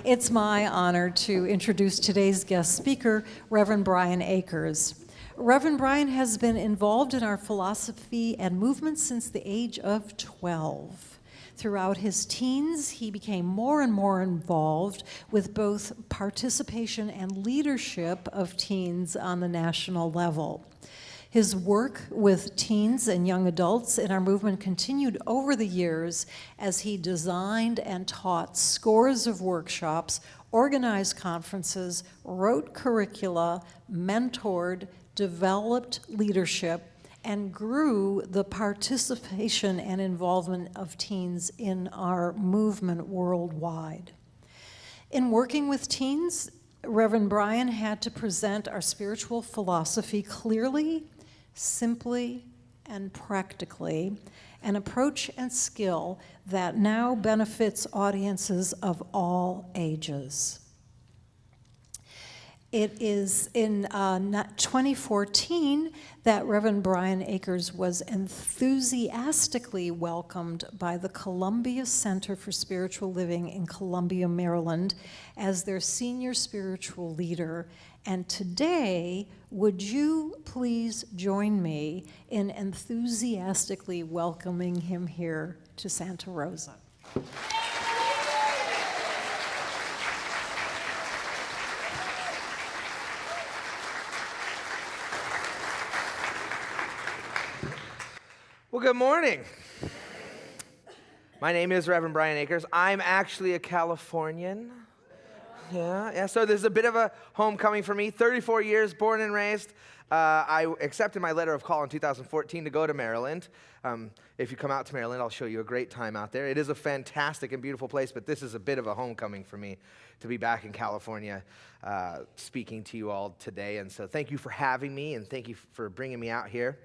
It's my honor to introduce today's guest speaker, Reverend Brian Akers. Reverend Brian has been involved in our philosophy and movement since the age of 12. Throughout his teens, he became more and more involved with both participation and leadership of teens on the national level. His work with teens and young adults in our movement continued over the years as he designed and taught scores of workshops, organized conferences, wrote curricula, mentored, developed leadership, and grew the participation and involvement of teens in our movement worldwide. In working with teens, Reverend Brian had to present our spiritual philosophy clearly, simply, and practically, an approach and skill that now benefits audiences of all ages. It is in 2014 that Reverend Brian Akers was enthusiastically welcomed by the Columbia Center for Spiritual Living in Columbia, Maryland, as their senior spiritual leader. And today, would you please join me in enthusiastically welcoming him here to Santa Rosa? Well, good morning. My name is Reverend Brian Akers. I'm actually a Californian. Yeah, so this is a bit of a homecoming for me. 34 years, born and raised. I accepted my letter of call in 2014 to go to Maryland. If you come out to Maryland, I'll show you a great time out there. It is a fantastic and beautiful place, but this is a bit of a homecoming for me to be back in California speaking to you all today. And so thank you for having me, and thank you for bringing me out here.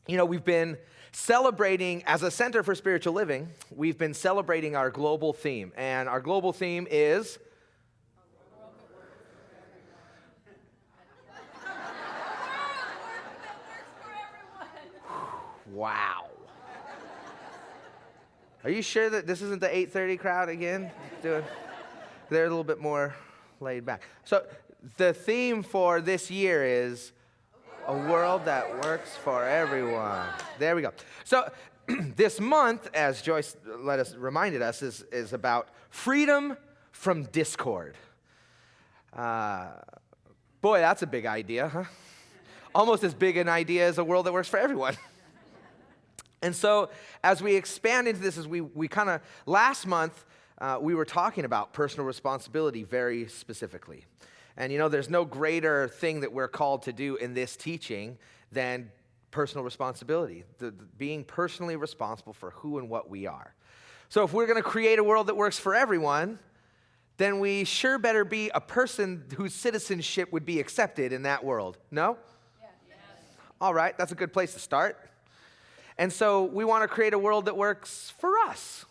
We've been celebrating, as a Center for Spiritual Living, we've been celebrating our global theme. And our global theme is... Wow. Are you sure that this isn't the 8:30 crowd again? They're a little bit more laid back. So the theme for this year is... a world that works for everyone. There we go. So this month, as Joyce reminded us, is about freedom from discord. Boy, that's a big idea, huh? Almost as big an idea as a world that works for everyone. And so as we expand into this, as we kind of, last month, we were talking about personal responsibility very specifically. And there's no greater thing that we're called to do in this teaching than personal responsibility, being personally responsible for who and what we are. So if we're going to create a world that works for everyone, then we sure better be a person whose citizenship would be accepted in that world. No? Yes. All right, that's a good place to start. And so we want to create a world that works for us,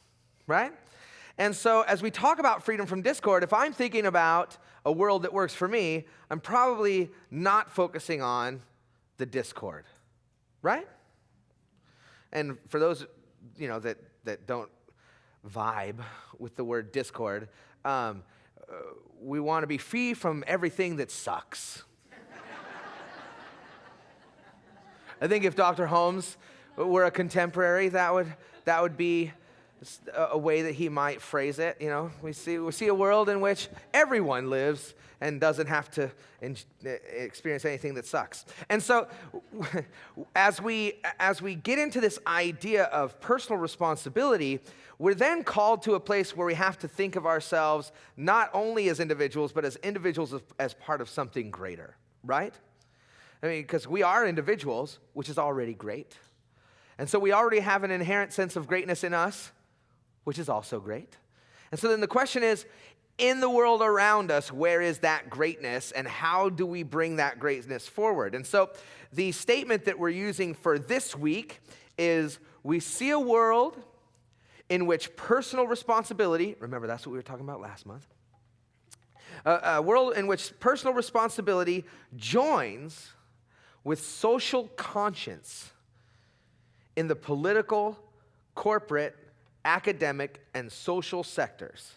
right? And so as we talk about freedom from discord, if I'm thinking about a world that works for me, I'm probably not focusing on the discord, right? And for those, that don't vibe with the word discord, we want to be free from everything that sucks. I think if Dr. Holmes were a contemporary, that would be a way that he might phrase it. We see a world in which everyone lives and doesn't have to experience anything that sucks. And so as we get into this idea of personal responsibility, we're then called to a place where we have to think of ourselves not only as individuals, but as individuals as part of something greater, right? Because we are individuals, which is already great. And so we already have an inherent sense of greatness in us, which is also great. And so then the question is, in the world around us, where is that greatness, and how do we bring that greatness forward? And so the statement that we're using for this week is, we see a world in which personal responsibility, remember that's what we were talking about last month, a world in which personal responsibility joins with social conscience in the political, corporate, academic, and social sectors.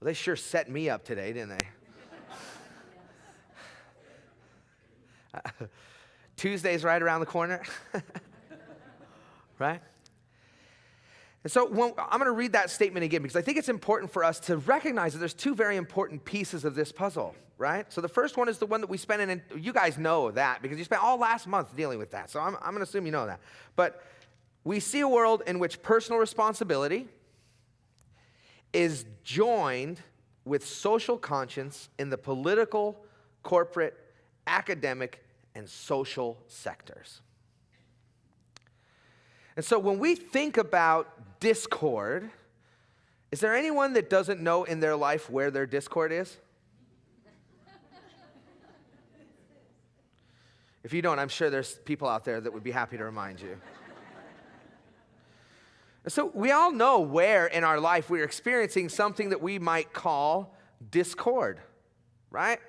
Well, they sure set me up today, didn't they? Tuesday's right around the corner, right? And so I'm going to read that statement again because I think it's important for us to recognize that there's two very important pieces of this puzzle, right? So the first one is the one that we spent in, and you guys know that because you spent all last month dealing with that. So I'm going to assume you know that. But we see a world in which personal responsibility is joined with social conscience in the political, corporate, academic, and social sectors. And so when we think about discord, is there anyone that doesn't know in their life where their discord is? If you don't, I'm sure there's people out there that would be happy to remind you. And so we all know where in our life we're experiencing something that we might call discord, right?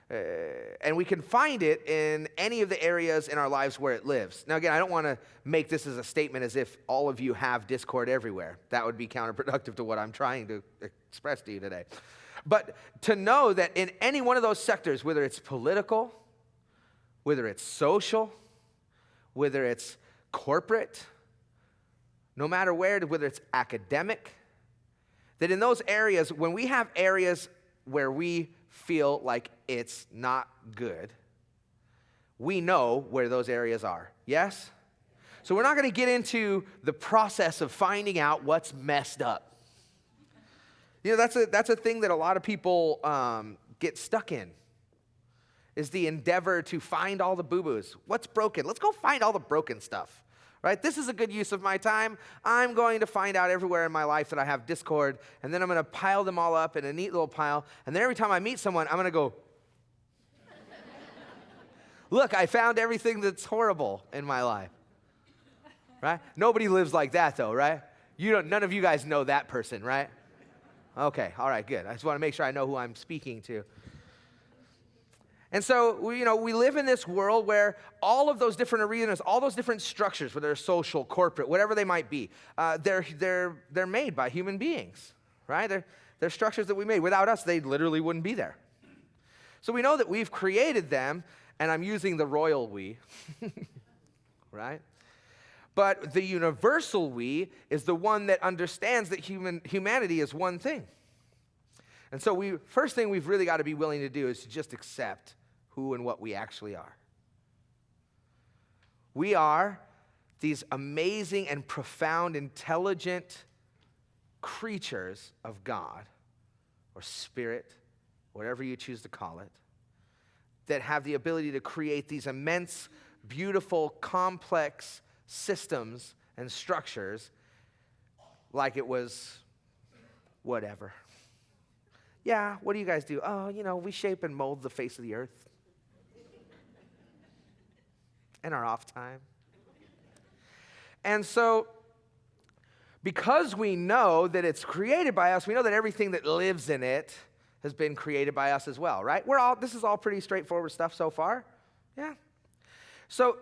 And we can find it in any of the areas in our lives where it lives. Now, again, I don't want to make this as a statement as if all of you have discord everywhere. That would be counterproductive to what I'm trying to express to you today. But to know that in any one of those sectors, whether it's political, whether it's social, whether it's corporate, no matter where, whether it's academic, that in those areas, when we have areas where we feel like it's not good, we know where those areas are. Yes? So we're not going to get into the process of finding out what's messed up. You know, that's a thing that a lot of people get stuck in, is the endeavor to find all the boo-boos. What's broken? Let's go find all the broken stuff. Right? This is a good use of my time. I'm going to find out everywhere in my life that I have discord, and then I'm going to pile them all up in a neat little pile, and then every time I meet someone, I'm going to go, look, I found everything that's horrible in my life. Right? Nobody lives like that, though, right? None of you guys know that person, right? Okay, all right, good. I just want to make sure I know who I'm speaking to. And so, we live in this world where all of those different arenas, all those different structures, whether they're social, corporate, whatever they might be, they're made by human beings, right? They're structures that we made. Without us, they literally wouldn't be there. So we know that we've created them, and I'm using the royal we, right? But the universal we is the one that understands that humanity is one thing. And so first thing we've really got to be willing to do is to just accept who and what we actually are. We are these amazing and profound, intelligent creatures of God, or spirit, whatever you choose to call it, that have the ability to create these immense, beautiful, complex systems and structures like it was whatever. Yeah, what do you guys do? Oh, we shape and mold the face of the earth in our off time. And so, because we know that it's created by us, we know that everything that lives in it has been created by us as well, right? This is all pretty straightforward stuff so far. Yeah. So,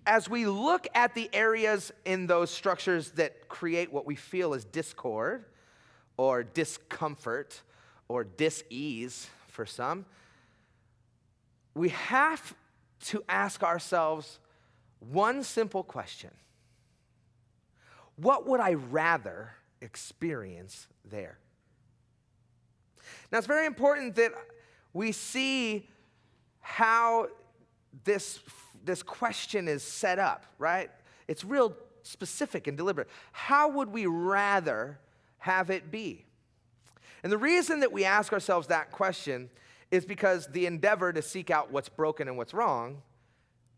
as we look at the areas in those structures that create what we feel is discord or discomfort, or dis-ease for some, we have to ask ourselves one simple question. What would I rather experience there? Now, it's very important that we see how this question is set up, right? It's real specific and deliberate. How would we rather have it be? And the reason that we ask ourselves that question is because the endeavor to seek out what's broken and what's wrong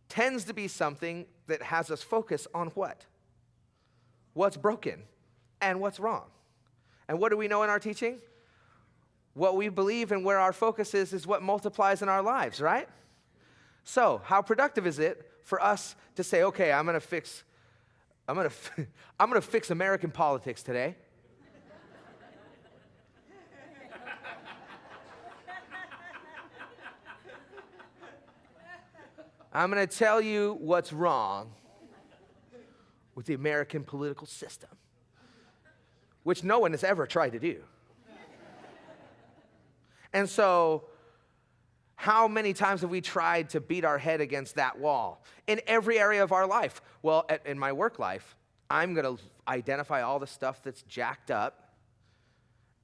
tends to be something that has us focus on what? What's broken and what's wrong. And what do we know in our teaching? What we believe and where our focus is what multiplies in our lives, right? So, how productive is it for us to say, okay, I'm going to fix American politics today. I'm going to tell you what's wrong with the American political system, which no one has ever tried to do. And so, how many times have we tried to beat our head against that wall? In every area of our life. Well, in my work life, I'm going to identify all the stuff that's jacked up,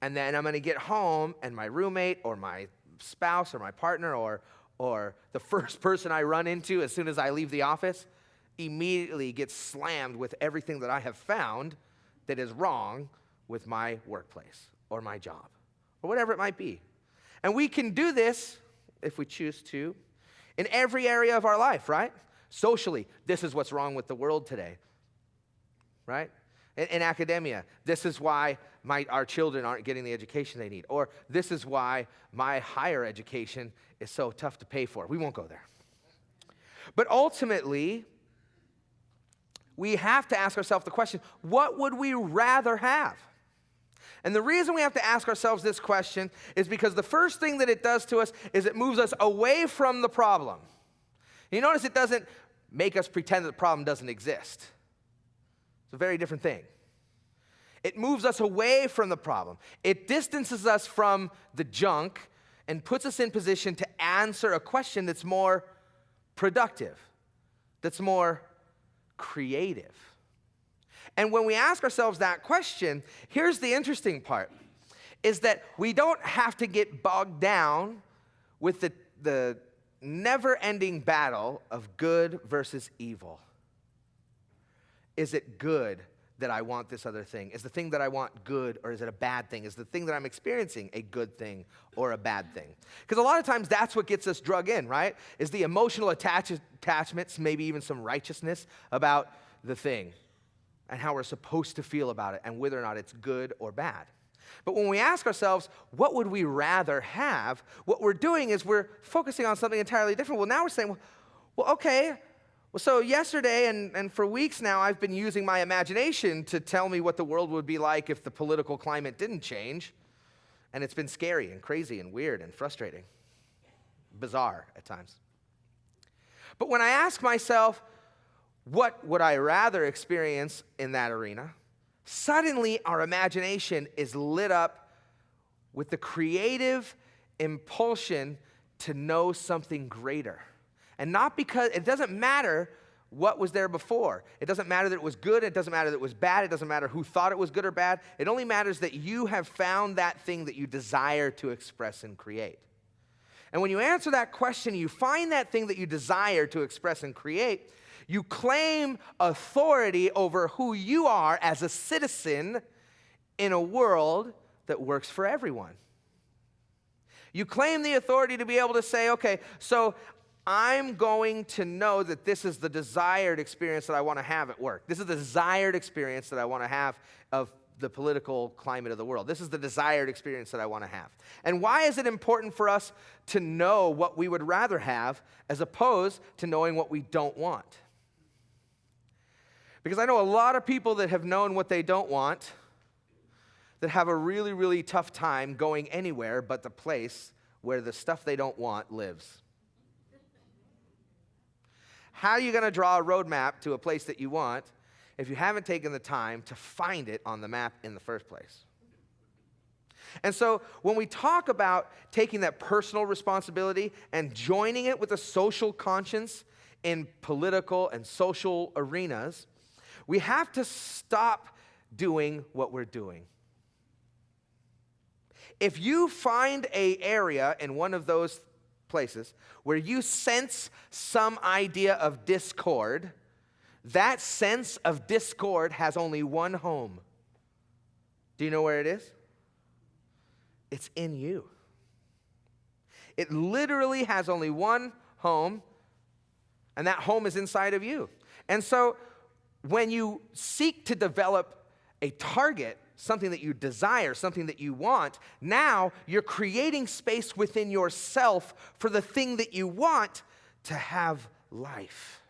and then I'm going to get home, and my roommate or my spouse or my partner or the first person I run into as soon as I leave the office immediately gets slammed with everything that I have found that is wrong with my workplace or my job or whatever it might be. And we can do this, if we choose to, in every area of our life, right? Socially, this is what's wrong with the world today, right? In academia, this is why our children aren't getting the education they need. Or this is why my higher education is so tough to pay for. We won't go there. But ultimately, we have to ask ourselves the question, what would we rather have? And the reason we have to ask ourselves this question is because the first thing that it does to us is it moves us away from the problem. You notice it doesn't make us pretend that the problem doesn't exist. It's a very different thing. It moves us away from the problem. It distances us from the junk and puts us in position to answer a question that's more productive, that's more creative. And when we ask ourselves that question, here's the interesting part, is that we don't have to get bogged down with the never-ending battle of good versus evil. Is it good that I want this other thing? Is the thing that I want good, or is it a bad thing? Is the thing that I'm experiencing a good thing or a bad thing? Because a lot of times that's what gets us drug in, right? Is the emotional attachments, maybe even some righteousness about the thing and how we're supposed to feel about it and whether or not it's good or bad. But when we ask ourselves, what would we rather have? What we're doing is we're focusing on something entirely different. Well, now we're saying, well, okay. Well, so yesterday and for weeks now, I've been using my imagination to tell me what the world would be like if the political climate didn't change. And it's been scary and crazy and weird and frustrating, bizarre at times. But when I ask myself, what would I rather experience in that arena? Suddenly, our imagination is lit up with the creative impulsion to know something greater. And not because, it doesn't matter what was there before. It doesn't matter that it was good. It doesn't matter that it was bad. It doesn't matter who thought it was good or bad. It only matters that you have found that thing that you desire to express and create. And when you answer that question, you find that thing that you desire to express and create, you claim authority over who you are as a citizen in a world that works for everyone. You claim the authority to be able to say, okay, so I'm going to know that this is the desired experience that I want to have at work. This is the desired experience that I want to have of the political climate of the world. This is the desired experience that I want to have. And why is it important for us to know what we would rather have as opposed to knowing what we don't want? Because I know a lot of people that have known what they don't want that have a really, really tough time going anywhere but the place where the stuff they don't want lives. How are you going to draw a roadmap to a place that you want if you haven't taken the time to find it on the map in the first place? And so when we talk about taking that personal responsibility and joining it with a social conscience in political and social arenas, we have to stop doing what we're doing. If you find an area in one of those places where you sense some idea of discord, that sense of discord has only one home. Do you know where it is? It's in you. It literally has only one home, and that home is inside of you. And so when you seek to develop a target, something that you desire, something that you want, now you're creating space within yourself for the thing that you want to have life.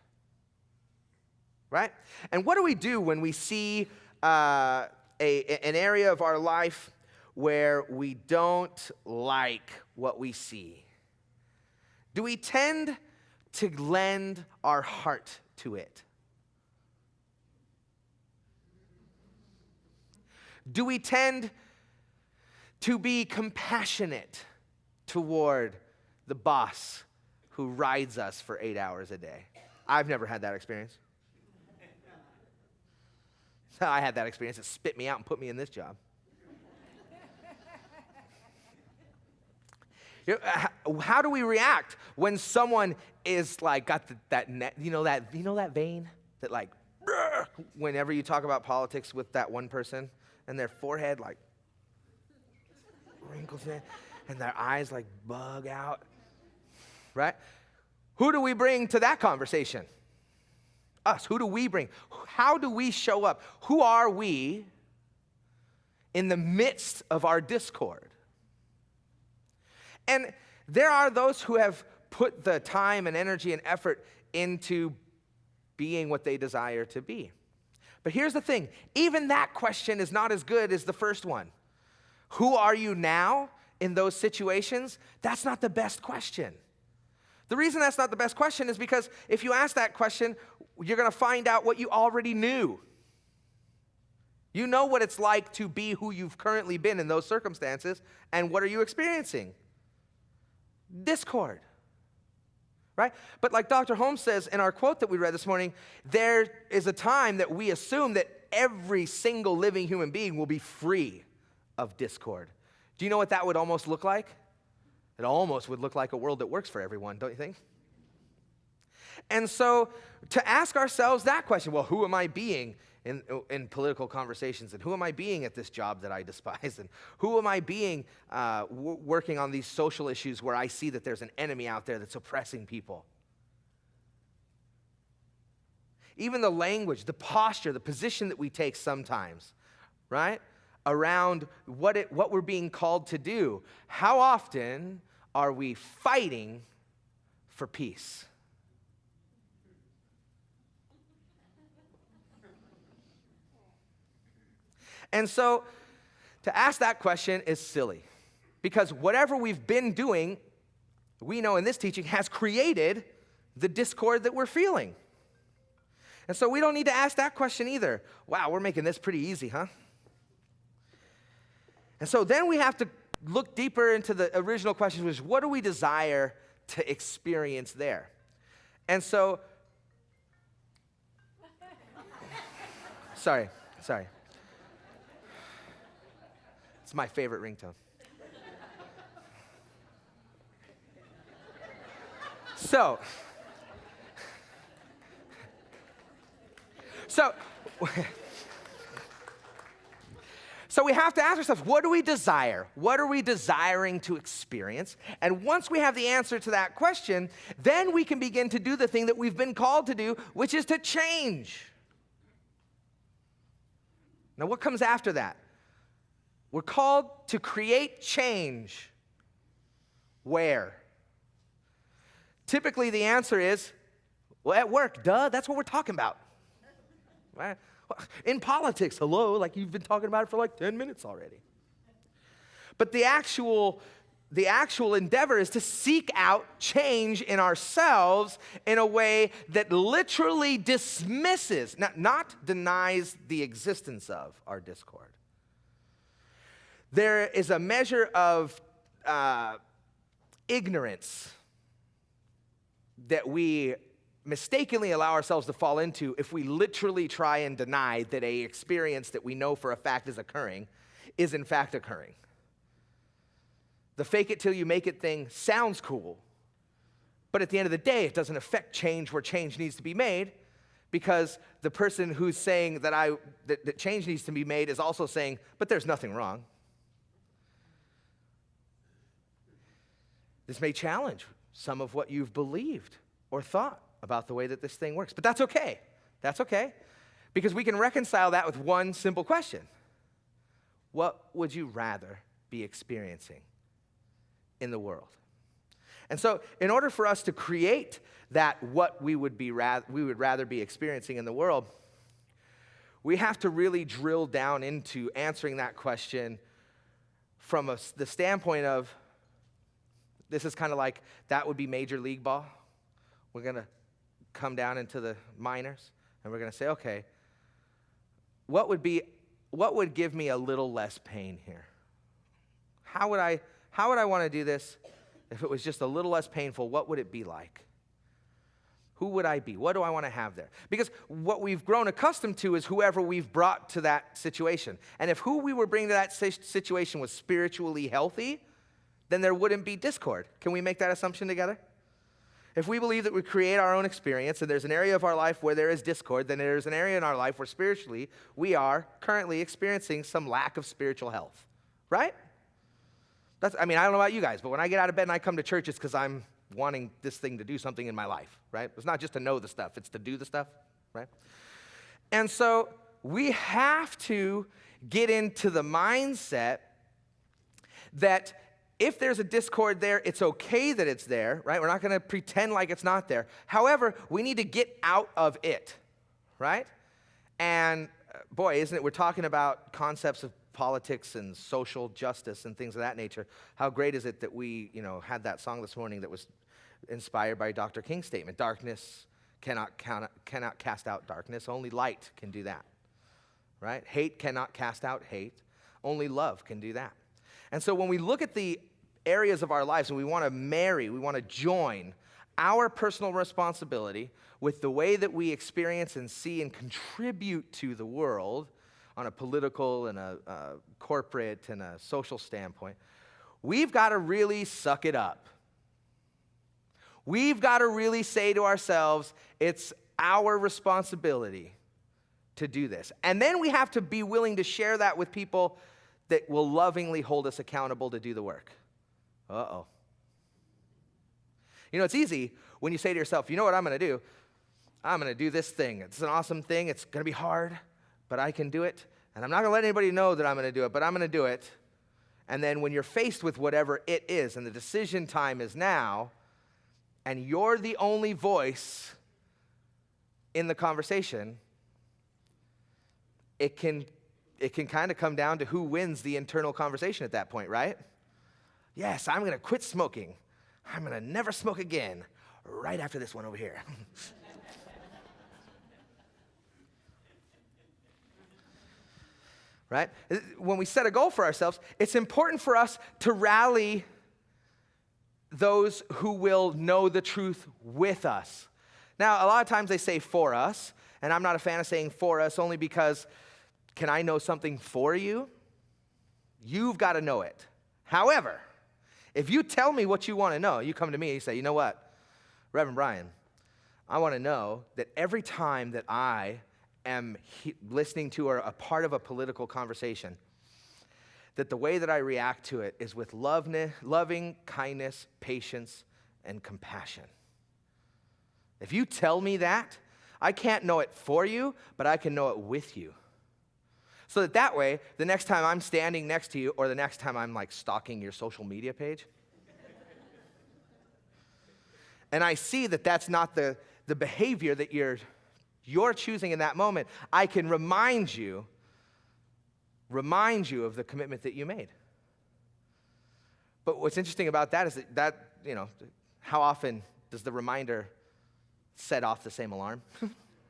Right? And what do we do when we see an area of our life where we don't like what we see? Do we tend to lend our heart to it? Do we tend to be compassionate toward the boss who rides us for 8 hours a day. I've never had that experience. I had that experience. It spit me out and put me in this job. How do we react when someone is like got that vein that like whenever you talk about politics with that one person and their forehead like wrinkles in and their eyes like bug out, right? Who do we bring to that conversation? Us. Who do we bring? How do we show up? Who are we in the midst of our discord? And there are those who have put the time and energy and effort into being what they desire to be. But here's the thing, even that question is not as good as the first one. Who are you now in those situations? That's not the best question. The reason that's not the best question is because if you ask that question, you're going to find out what you already knew. You know what it's like to be who you've currently been in those circumstances, and what are you experiencing? Discord, right? But like Dr. Holmes says in our quote that we read this morning, there is a time that we assume that every single living human being will be free of discord. Do you know what that would almost look like? It almost would look like a world that works for everyone, don't you think? And so to ask ourselves that question, well, who am I being in political conversations? And who am I being at this job that I despise? And who am I being working on these social issues where I see that there's an enemy out there that's oppressing people? Even the language, the posture, the position that we take sometimes, right? Around what we're being called to do. How often are we fighting for peace? And so to ask that question is silly, because whatever we've been doing, we know in this teaching, has created the discord that we're feeling. And so we don't need to ask that question either. Wow, we're making this pretty easy, huh? And so then we have to look deeper into the original question, which is what do we desire to experience there? And so, sorry. It's my favorite ringtone. So we have to ask ourselves, what do we desire? What are we desiring to experience? And once we have the answer to that question, then we can begin to do the thing that we've been called to do, which is to change. Now, what comes after that? We're called to create change. Where? Typically, the answer is, well, at work, duh, that's what we're talking about. Right? In politics, hello, like you've been talking about it for like 10 minutes already. But the actual endeavor is to seek out change in ourselves in a way that literally dismisses, not denies the existence of our discord. There is a measure of ignorance that we mistakenly allow ourselves to fall into if we literally try and deny that an experience that we know for a fact is occurring is in fact occurring. The fake it till you make it thing sounds cool, but at the end of the day, it doesn't affect change where change needs to be made, because the person who's saying that change needs to be made is also saying, but there's nothing wrong. This may challenge some of what you've believed or thought about the way that this thing works. But that's okay. That's okay. Because we can reconcile that with one simple question. What would you rather be experiencing in the world? And so in order for us to create that what we would rather be experiencing in the world, we have to really drill down into answering that question from the standpoint of, this is kind of like, that would be Major League Ball. We're going to come down into the minors, and we're going to say, okay, what would give me a little less pain here? How would How would I want to do this if it was just a little less painful? What would it be like? Who would I be? What do I want to have there? Because what we've grown accustomed to is whoever we've brought to that situation. And if who we were bringing to that situation was spiritually healthy, then there wouldn't be discord. Can we make that assumption together? If we believe that we create our own experience and there's an area of our life where there is discord, then there's an area in our life where spiritually we are currently experiencing some lack of spiritual health, right? I don't know about you guys, but when I get out of bed and I come to church, it's because I'm wanting this thing to do something in my life, right? It's not just to know the stuff, it's to do the stuff, right? And so we have to get into the mindset that if there's a discord there, it's okay that it's there, right? We're not going to pretend like it's not there. However, we need to get out of it, right? And boy, isn't it, we're talking about concepts of politics and social justice and things of that nature. How great is it that we, had that song this morning that was inspired by Dr. King's statement. Darkness cannot cast out darkness. Only light can do that, right? Hate cannot cast out hate. Only love can do that. And so when we look at the areas of our lives and we want to join our personal responsibility with the way that we experience and see and contribute to the world on a political and a corporate and a social standpoint, we've got to really suck it up. We've got to really say to ourselves, it's our responsibility to do this. And then we have to be willing to share that with people that will lovingly hold us accountable to do the work. Uh-oh. It's easy when you say to yourself, you know what I'm going to do? I'm going to do this thing. It's an awesome thing. It's going to be hard, but I can do it. And I'm not going to let anybody know that I'm going to do it, but I'm going to do it. And then when you're faced with whatever it is, and the decision time is now, and you're the only voice in the conversation, it can kind of come down to who wins the internal conversation at that point, right? Yes, I'm going to quit smoking. I'm going to never smoke again right after this one over here. Right? When we set a goal for ourselves, it's important for us to rally those who will know the truth with us. Now, a lot of times they say for us, and I'm not a fan of saying for us only because can I know something for you? You've got to know it. However, if you tell me what you want to know, you come to me and you say, you know what, Reverend Brian, I want to know that every time that I am listening to or a part of a political conversation, that the way that I react to it is with loving kindness, patience, and compassion. If you tell me that, I can't know it for you, but I can know it with you. So that way, the next time I'm standing next to you or the next time I'm stalking your social media page, and I see that that's not the behavior that you're choosing in that moment, I can remind you of the commitment that you made. But what's interesting about that is that how often does the reminder set off the same alarm?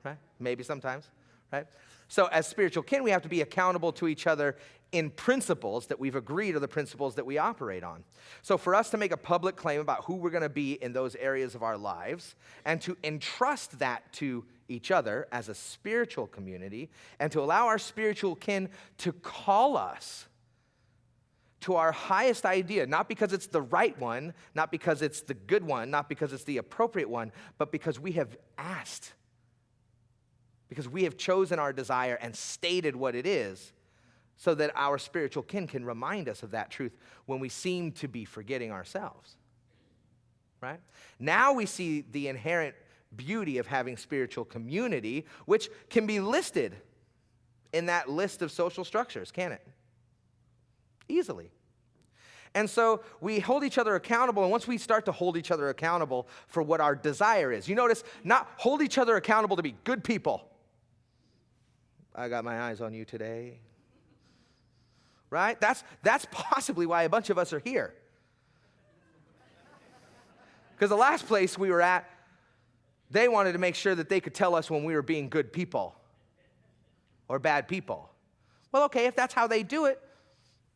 Right? Maybe sometimes, right? So as spiritual kin, we have to be accountable to each other in principles that we've agreed are the principles that we operate on. So for us to make a public claim about who we're going to be in those areas of our lives and to entrust that to each other as a spiritual community and to allow our spiritual kin to call us to our highest idea, not because it's the right one, not because it's the good one, not because it's the appropriate one, but because we have asked, because we have chosen our desire and stated what it is, so that our spiritual kin can remind us of that truth when we seem to be forgetting ourselves, right? Now we see the inherent beauty of having spiritual community, which can be listed in that list of social structures, can it? Easily. And so we hold each other accountable, and once we start to hold each other accountable for what our desire is, you notice, not hold each other accountable to be good people. I got my eyes on you today. Right? That's possibly why a bunch of us are here. Because the last place we were at, they wanted to make sure that they could tell us when we were being good people or bad people. Well, okay, if that's how they do it,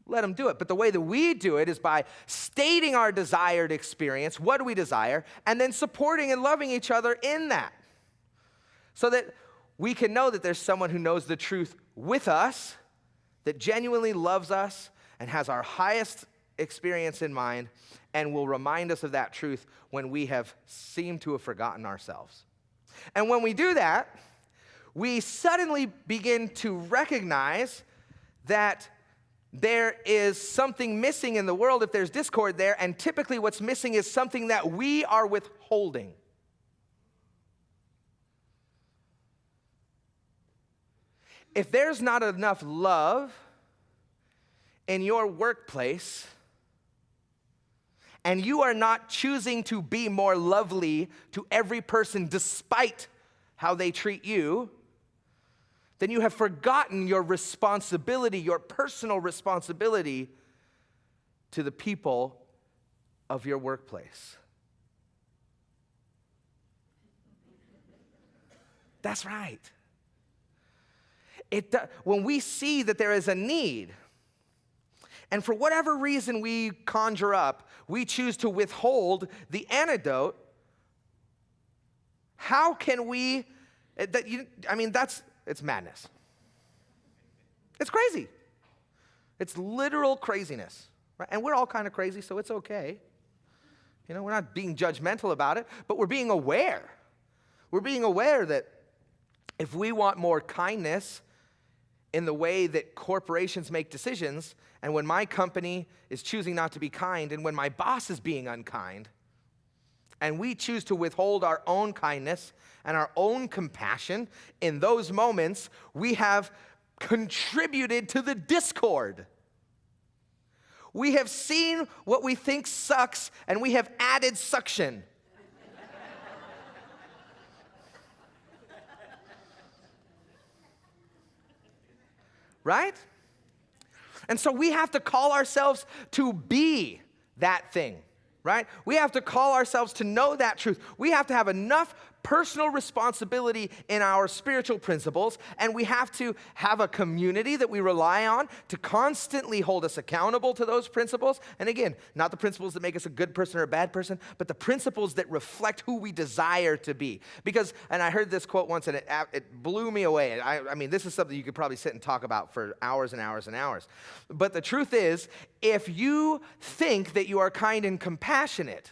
let them do it. But the way that we do it is by stating our desired experience, what do we desire, and then supporting and loving each other in that. So that we can know that there's someone who knows the truth with us, that genuinely loves us and has our highest experience in mind, and will remind us of that truth when we have seemed to have forgotten ourselves. And when we do that, we suddenly begin to recognize that there is something missing in the world if there's discord there, and typically what's missing is something that we are withholding. If there's not enough love in your workplace, and you are not choosing to be more lovely to every person despite how they treat you, then you have forgotten your responsibility, your personal responsibility to the people of your workplace. That's right. When we see that there is a need, and for whatever reason we conjure up, we choose to withhold the antidote, how can we, it's madness. It's crazy. It's literal craziness, right? And we're all kind of crazy, so it's okay. We're not being judgmental about it, but we're being aware. We're being aware that if we want more kindness in the way that corporations make decisions, and when my company is choosing not to be kind, and when my boss is being unkind, and we choose to withhold our own kindness and our own compassion, in those moments, we have contributed to the discord. We have seen what we think sucks, and we have added suction. Right? And so we have to call ourselves to be that thing, right? We have to call ourselves to know that truth. We have to have enough personal responsibility in our spiritual principles, and we have to have a community that we rely on to constantly hold us accountable to those principles. And again, not the principles that make us a good person or a bad person, but the principles that reflect who we desire to be. Because, and I heard this quote once, and it blew me away. I mean, this is something you could probably sit and talk about for hours and hours and hours. But the truth is, if you think that you are kind and compassionate,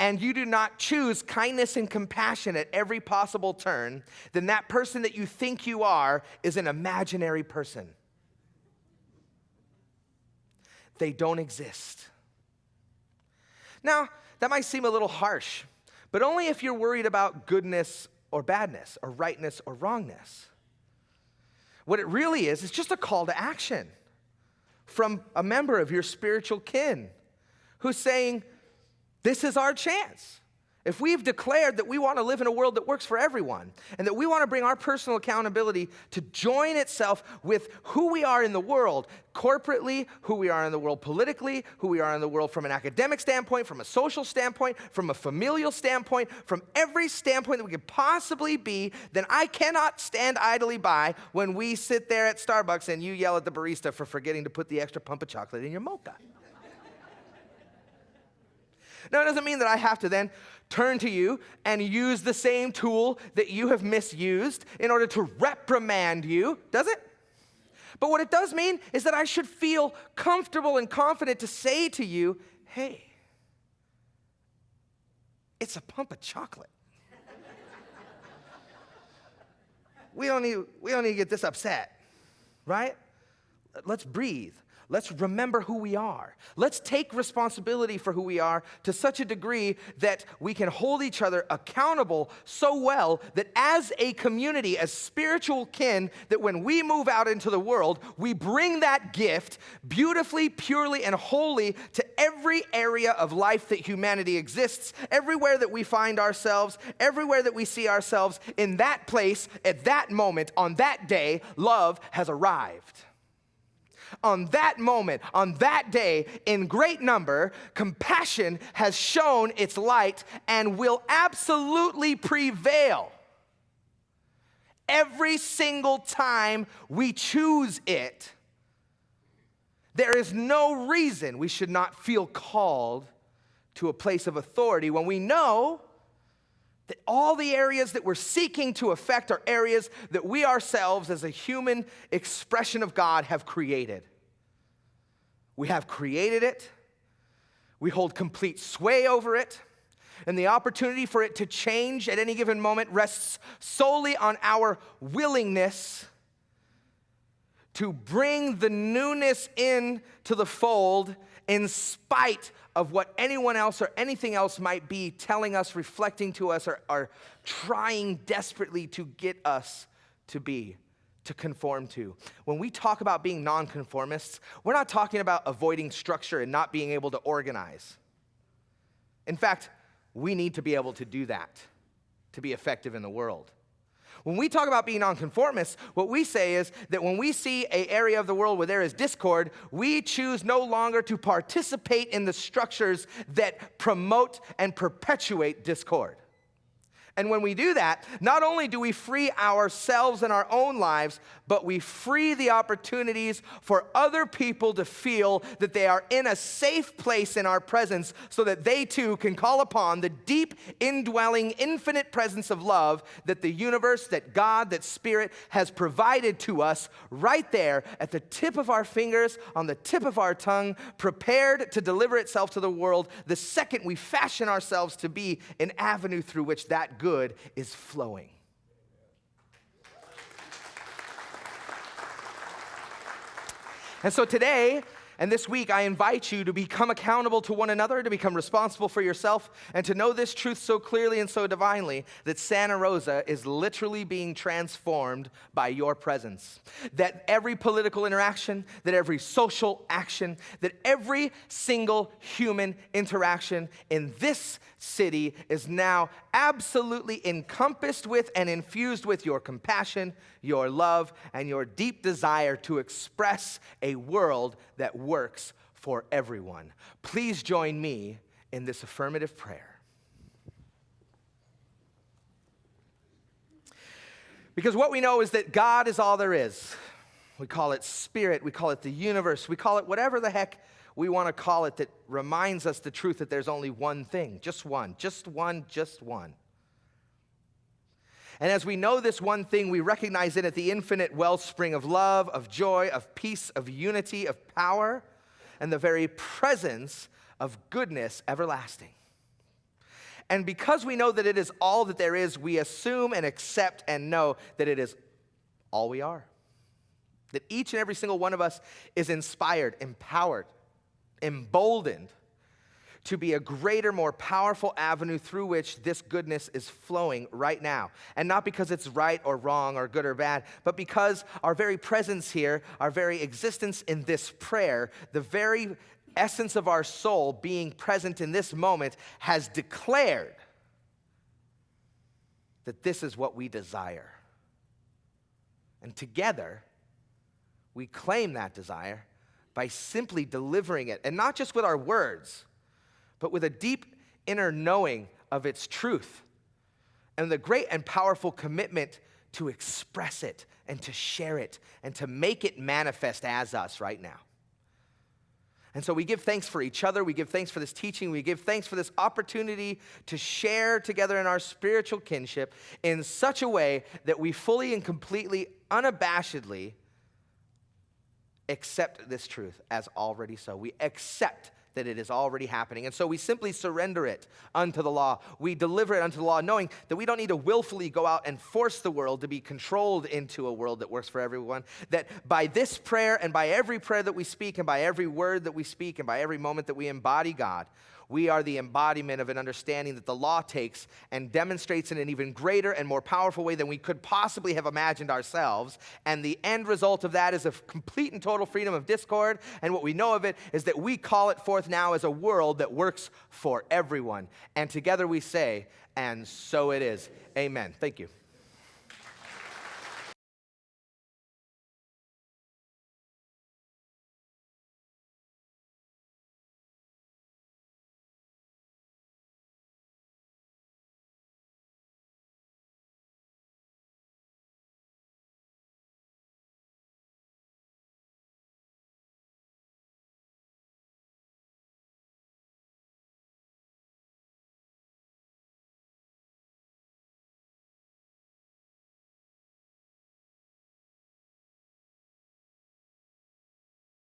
and you do not choose kindness and compassion at every possible turn, then that person that you think you are is an imaginary person. They don't exist. Now, that might seem a little harsh, but only if you're worried about goodness or badness, or rightness or wrongness. What it really is just a call to action from a member of your spiritual kin who's saying, this is our chance. If we've declared that we want to live in a world that works for everyone, and that we want to bring our personal accountability to join itself with who we are in the world, corporately, who we are in the world politically, who we are in the world from an academic standpoint, from a social standpoint, from a familial standpoint, from every standpoint that we could possibly be, then I cannot stand idly by when we sit there at Starbucks and you yell at the barista for forgetting to put the extra pump of chocolate in your mocha. Now, it doesn't mean that I have to then turn to you and use the same tool that you have misused in order to reprimand you, does it? But what it does mean is that I should feel comfortable and confident to say to you, hey, it's a pump of chocolate. We don't need to get this upset, right? Let's breathe. Let's remember who we are. Let's take responsibility for who we are to such a degree that we can hold each other accountable so well that as a community, as spiritual kin, that when we move out into the world, we bring that gift beautifully, purely, and wholly to every area of life that humanity exists, everywhere that we find ourselves, everywhere that we see ourselves. In that place, at that moment, on that day, love has arrived. On that moment, on that day, in great number, compassion has shown its light and will absolutely prevail. Every single time we choose it, There is no reason we should not feel called to a place of authority when we know that all the areas that we're seeking to affect are areas that we ourselves, as a human expression of God, have created. We have created it. We hold complete sway over it. And the opportunity for it to change at any given moment rests solely on our willingness to bring the newness in to the fold in spite of what anyone else or anything else might be telling us, reflecting to us, or trying desperately to get us to be, to conform to. When we talk about being nonconformists, we're not talking about avoiding structure and not being able to organize. In fact, we need to be able to do that to be effective in the world. When we talk about being nonconformists, what we say is that when we see an area of the world where there is discord, we choose no longer to participate in the structures that promote and perpetuate discord. And when we do that, not only do we free ourselves and our own lives, but we free the opportunities for other people to feel that they are in a safe place in our presence so that they too can call upon the deep, indwelling, infinite presence of love that the universe, that God, that Spirit has provided to us right there at the tip of our fingers, on the tip of our tongue, prepared to deliver itself to the world the second we fashion ourselves to be an avenue through which that good is flowing. And so today and this week, I invite you to become accountable to one another, to become responsible for yourself, and to know this truth so clearly and so divinely that Santa Rosa is literally being transformed by your presence. That every political interaction, that every social action, that every single human interaction in this city is now absolutely encompassed with and infused with your compassion, your love, and your deep desire to express a world that works for everyone. Please join me in this affirmative prayer. Because what we know is that God is all there is. We call it spirit, we call it the universe, we call it whatever the heck we want to call it that reminds us the truth that there's only one thing, just one, just one, just one. And as we know this one thing, we recognize it at the infinite wellspring of love, of joy, of peace, of unity, of power, and the very presence of goodness everlasting. And because we know that it is all that there is, we assume and accept and know that it is all we are. That each and every single one of us is inspired, empowered, emboldened to be a greater, more powerful avenue through which this goodness is flowing right now. And not because it's right or wrong or good or bad, but because our very presence here, our very existence in this prayer, the very essence of our soul being present in this moment has declared that this is what we desire. And together, we claim that desire by simply delivering it, and not just with our words, but with a deep inner knowing of its truth and the great and powerful commitment to express it and to share it and to make it manifest as us right now. And so we give thanks for each other, we give thanks for this teaching, we give thanks for this opportunity to share together in our spiritual kinship in such a way that we fully and completely, unabashedly accept this truth as already so. We accept that it is already happening. And so we simply surrender it unto the law. We deliver it unto the law, knowing that we don't need to willfully go out and force the world to be controlled into a world that works for everyone. That by this prayer and by every prayer that we speak and by every word that we speak and by every moment that we embody God, we are the embodiment of an understanding that the law takes and demonstrates in an even greater and more powerful way than we could possibly have imagined ourselves. And the end result of that is a complete and total freedom of discord. And what we know of it is that we call it forth now as a world that works for everyone. And together we say, and so it is. Amen. Thank you.